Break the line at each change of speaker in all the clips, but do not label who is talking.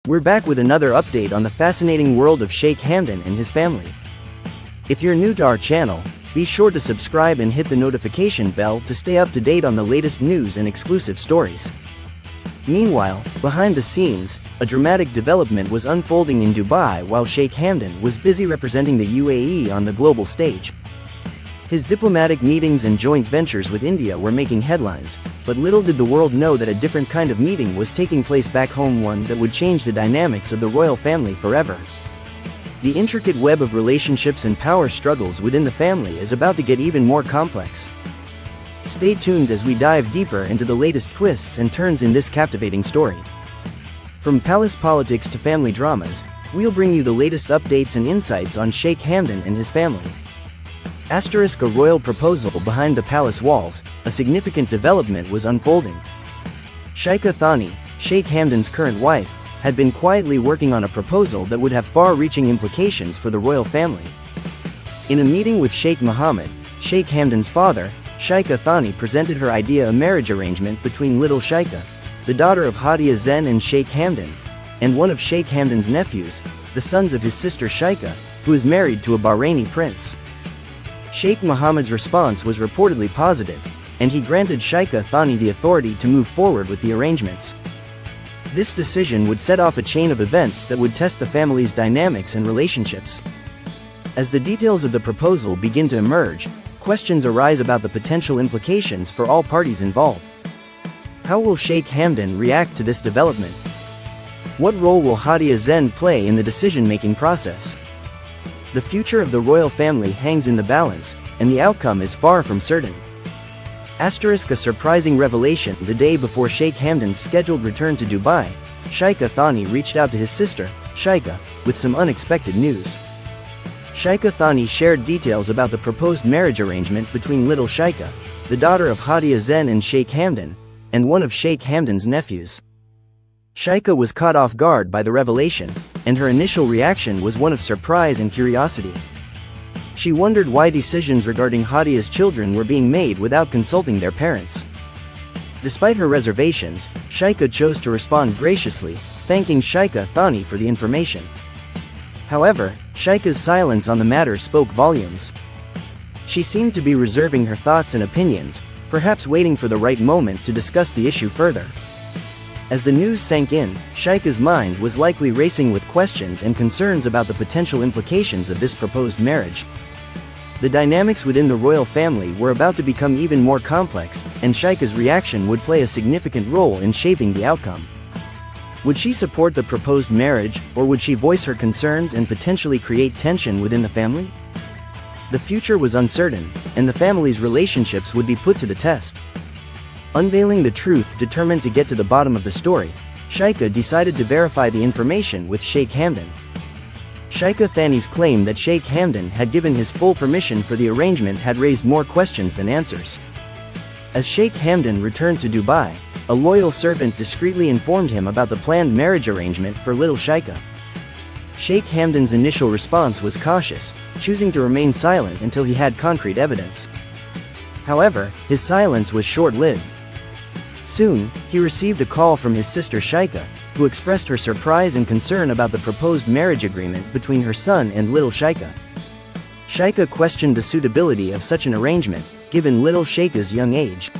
We're back with another update on the fascinating world of Sheikh Hamdan and his family. If you're new to our channel, be sure to subscribe and hit the notification bell to stay up to date on the latest news and exclusive stories. Meanwhile, behind the scenes, a dramatic development was unfolding in Dubai while Sheikh Hamdan was busy representing the UAE on the global stage. His diplomatic meetings and joint ventures with India were making headlines, but little did the world know that a different kind of meeting was taking place back home, one that would change the dynamics of the royal family forever. The intricate web of relationships and power struggles within the family is about to get even more complex. Stay tuned as we dive deeper into the latest twists and turns in this captivating story. From palace politics to family dramas, we'll bring you the latest updates and insights on Sheikh Hamdan and his family. A royal proposal behind the palace walls, a significant development was unfolding. Sheikha Thani, Sheikh Hamdan's current wife, had been quietly working on a proposal that would have far-reaching implications for the royal family. In a meeting with Sheikh Mohammed, Sheikh Hamdan's father, Sheikha Thani presented her idea: a marriage arrangement between little Sheikha, the daughter of Hadia Zen and Sheikh Hamdan, and one of Sheikh Hamdan's nephews, the sons of his sister Sheikha, who is married to a Bahraini prince. Sheikh Mohammed's response was reportedly positive, and he granted Sheikha Thani the authority to move forward with the arrangements. This decision would set off a chain of events that would test the family's dynamics and relationships. As the details of the proposal begin to emerge, questions arise about the potential implications for all parties involved. How will Sheikh Hamdan react to this development? What role will Hadia Zen play in the decision-making process? The future of the royal family hangs in the balance, and the outcome is far from certain. A surprising revelation: the day before Sheikh Hamdan's scheduled return to Dubai, Sheikha Thani reached out to his sister, Sheikha, with some unexpected news. Sheikha Thani shared details about the proposed marriage arrangement between little Sheikha, the daughter of Hadia Zen and Sheikh Hamdan, and one of Sheikh Hamdan's nephews. Sheikha was caught off guard by the revelation, and her initial reaction was one of surprise and curiosity. She wondered why decisions regarding Hadia's children were being made without consulting their parents. Despite her reservations, Sheikha chose to respond graciously, thanking Sheikha Thani for the information. However, Sheikha's silence on the matter spoke volumes. She seemed to be reserving her thoughts and opinions, perhaps waiting for the right moment to discuss the issue further. As the news sank in, Sheikha's mind was likely racing with questions and concerns about the potential implications of this proposed marriage. The dynamics within the royal family were about to become even more complex, and Sheikha's reaction would play a significant role in shaping the outcome. Would she support the proposed marriage, or would she voice her concerns and potentially create tension within the family? The future was uncertain, and the family's relationships would be put to the test. Unveiling the truth, determined to get to the bottom of the story, Sheikha decided to verify the information with Sheikh Hamdan. Sheikha Thani's claim that Sheikh Hamdan had given his full permission for the arrangement had raised more questions than answers. As Sheikh Hamdan returned to Dubai, a loyal servant discreetly informed him about the planned marriage arrangement for little Sheikha. Sheikh Hamdan's initial response was cautious, choosing to remain silent until he had concrete evidence. However, his silence was short-lived. Soon, he received a call from his sister Sheikha, who expressed her surprise and concern about the proposed marriage agreement between her son and little Sheikha. Sheikha questioned the suitability of such an arrangement, given little Sheikha's young age.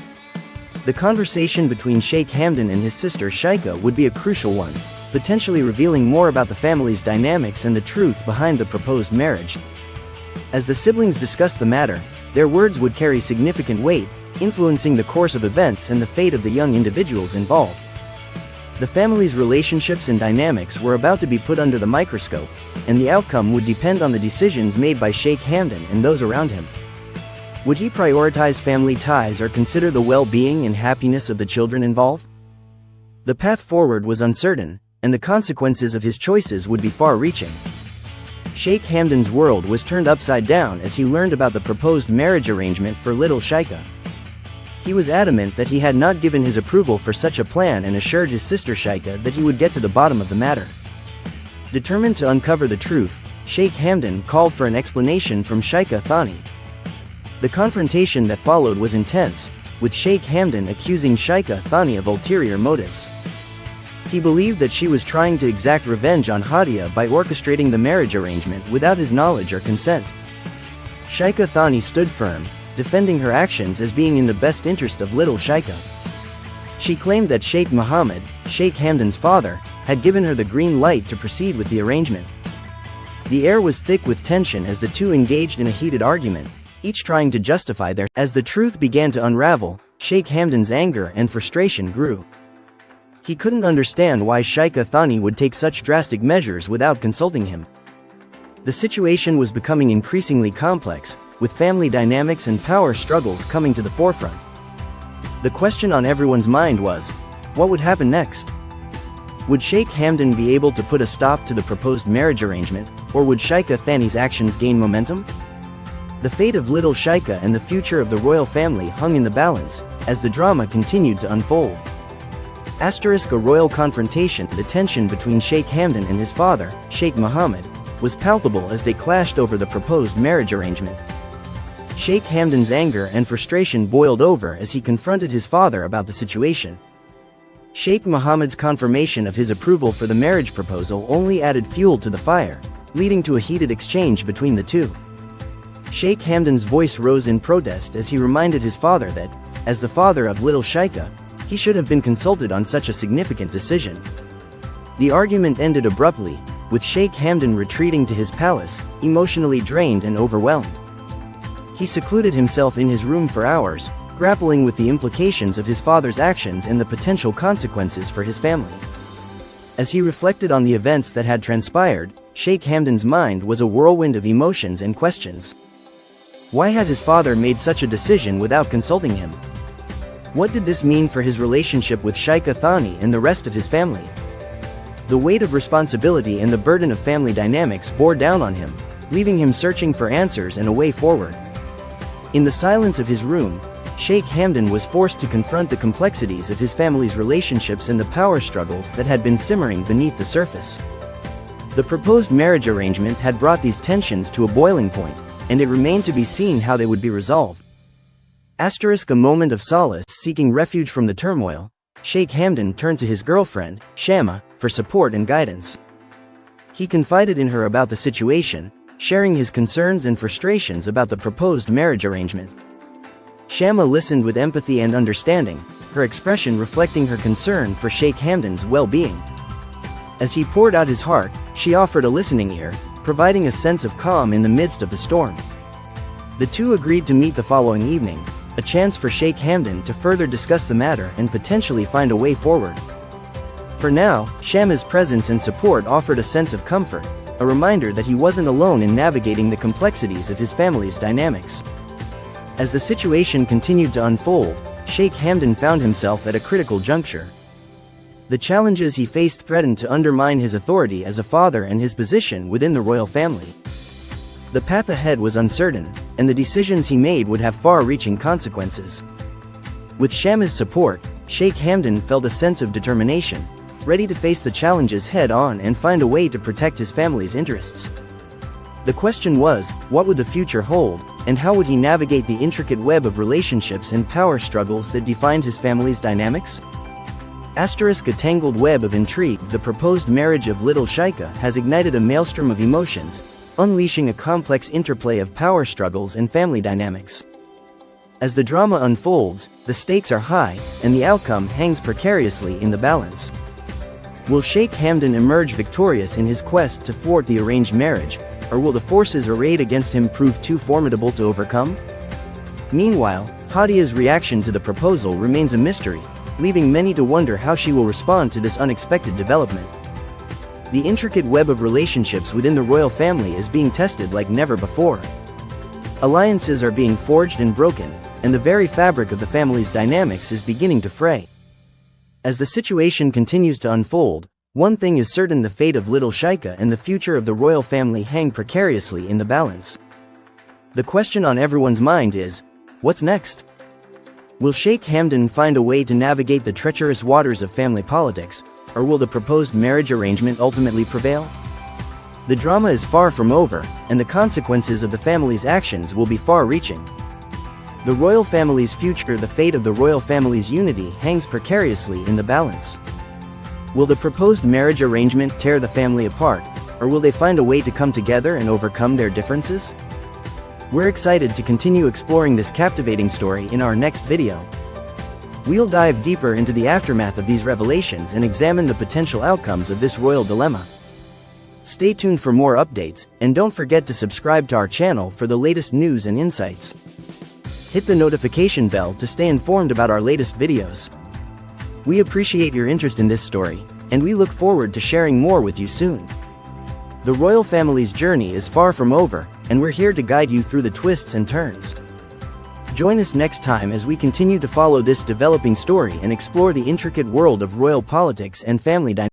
The conversation between Sheikh Hamdan and his sister Sheikha would be a crucial one, potentially revealing more about the family's dynamics and the truth behind the proposed marriage. As the siblings discussed the matter, their words would carry significant weight, influencing the course of events and the fate of the young individuals involved. The family's relationships and dynamics were about to be put under the microscope, and the outcome would depend on the decisions made by Sheikh Hamdan and those around him. Would he prioritize family ties or consider the well-being and happiness of the children involved? The path forward was uncertain, and the consequences of his choices would be far-reaching. Sheikh Hamdan's world was turned upside down as he learned about the proposed marriage arrangement for little Sheikha. He was adamant that he had not given his approval for such a plan and assured his sister Sheikha that he would get to the bottom of the matter. Determined to uncover the truth, Sheikh Hamdan called for an explanation from Sheikha Thani. The confrontation that followed was intense, with Sheikh Hamdan accusing Sheikha Thani of ulterior motives. He believed that she was trying to exact revenge on Hadia by orchestrating the marriage arrangement without his knowledge or consent. Sheikh Thani stood firm, defending her actions as being in the best interest of little Sheikha. She claimed that Sheikh Mohammed, Sheikh Hamdan's father, had given her the green light to proceed with the arrangement. The air was thick with tension as the two engaged in a heated argument, each trying to justify their. As the truth began to unravel, Sheikh Hamdan's anger and frustration grew. He couldn't understand why Sheikh Thani would take such drastic measures without consulting him. The situation was becoming increasingly complex, with family dynamics and power struggles coming to the forefront. The question on everyone's mind was, what would happen next? Would Sheikh Hamdan be able to put a stop to the proposed marriage arrangement, or would Sheikh Thani's actions gain momentum? The fate of little Sheikha and the future of the royal family hung in the balance, as the drama continued to unfold. A royal confrontation. The tension between Sheikh Hamdan and his father, Sheikh Mohammed, was palpable as they clashed over the proposed marriage arrangement. Sheikh Hamdan's anger and frustration boiled over as he confronted his father about the situation. Sheikh Mohammed's confirmation of his approval for the marriage proposal only added fuel to the fire, leading to a heated exchange between the two. Sheikh Hamdan's voice rose in protest as he reminded his father that, as the father of little Sheikha, he should have been consulted on such a significant decision. The argument ended abruptly, with Sheikh Hamdan retreating to his palace, emotionally drained and overwhelmed. He secluded himself in his room for hours, grappling with the implications of his father's actions and the potential consequences for his family. As he reflected on the events that had transpired, Sheikh Hamdan's mind was a whirlwind of emotions and questions. Why had his father made such a decision without consulting him? What did this mean for his relationship with Sheikh Thani and the rest of his family? The weight of responsibility and the burden of family dynamics bore down on him, leaving him searching for answers and a way forward. In the silence of his room, Sheikh Hamdan was forced to confront the complexities of his family's relationships and the power struggles that had been simmering beneath the surface. The proposed marriage arrangement had brought these tensions to a boiling point, and it remained to be seen how they would be resolved. A moment of solace. Seeking refuge from the turmoil, Sheikh Hamdan turned to his girlfriend, Shama, for support and guidance. He confided in her about the situation, sharing his concerns and frustrations about the proposed marriage arrangement. Shama listened with empathy and understanding, her expression reflecting her concern for Sheikh Hamdan's well-being. As he poured out his heart, she offered a listening ear, providing a sense of calm in the midst of the storm. The two agreed to meet the following evening, a chance for Sheikh Hamdan to further discuss the matter and potentially find a way forward. For now, Shama's presence and support offered a sense of comfort, a reminder that he wasn't alone in navigating the complexities of his family's dynamics. As the situation continued to unfold, Sheikh Hamdan found himself at a critical juncture. The challenges he faced threatened to undermine his authority as a father and his position within the royal family. The path ahead was uncertain, and the decisions he made would have far-reaching consequences. With Shama's support, Sheikh Hamdan felt a sense of determination, ready to face the challenges head-on and find a way to protect his family's interests. The question was, what would the future hold, and how would he navigate the intricate web of relationships and power struggles that defined his family's dynamics? A tangled web of intrigue. The proposed marriage of little Sheikha has ignited a maelstrom of emotions, unleashing a complex interplay of power struggles and family dynamics. As the drama unfolds, the stakes are high, and the outcome hangs precariously in the balance. Will Sheikh Hamdan emerge victorious in his quest to thwart the arranged marriage, or will the forces arrayed against him prove too formidable to overcome? Meanwhile, Hadia's reaction to the proposal remains a mystery, leaving many to wonder how she will respond to this unexpected development. The intricate web of relationships within the royal family is being tested like never before. Alliances are being forged and broken, and the very fabric of the family's dynamics is beginning to fray. As the situation continues to unfold, one thing is certain: the fate of little Sheikha and the future of the royal family hang precariously in the balance. The question on everyone's mind is, what's next? Will Sheikh Hamdan find a way to navigate the treacherous waters of family politics, or will the proposed marriage arrangement ultimately prevail? The drama is far from over, and the consequences of the family's actions will be far-reaching. The royal family's future, the fate of the royal family's unity, hangs precariously in the balance. Will the proposed marriage arrangement tear the family apart, or will they find a way to come together and overcome their differences? We're excited to continue exploring this captivating story in our next video. We'll dive deeper into the aftermath of these revelations and examine the potential outcomes of this royal dilemma. Stay tuned for more updates, and don't forget to subscribe to our channel for the latest news and insights. Hit the notification bell to stay informed about our latest videos. We appreciate your interest in this story, and we look forward to sharing more with you soon. The royal family's journey is far from over, and we're here to guide you through the twists and turns. Join us next time as we continue to follow this developing story and explore the intricate world of royal politics and family dynamics.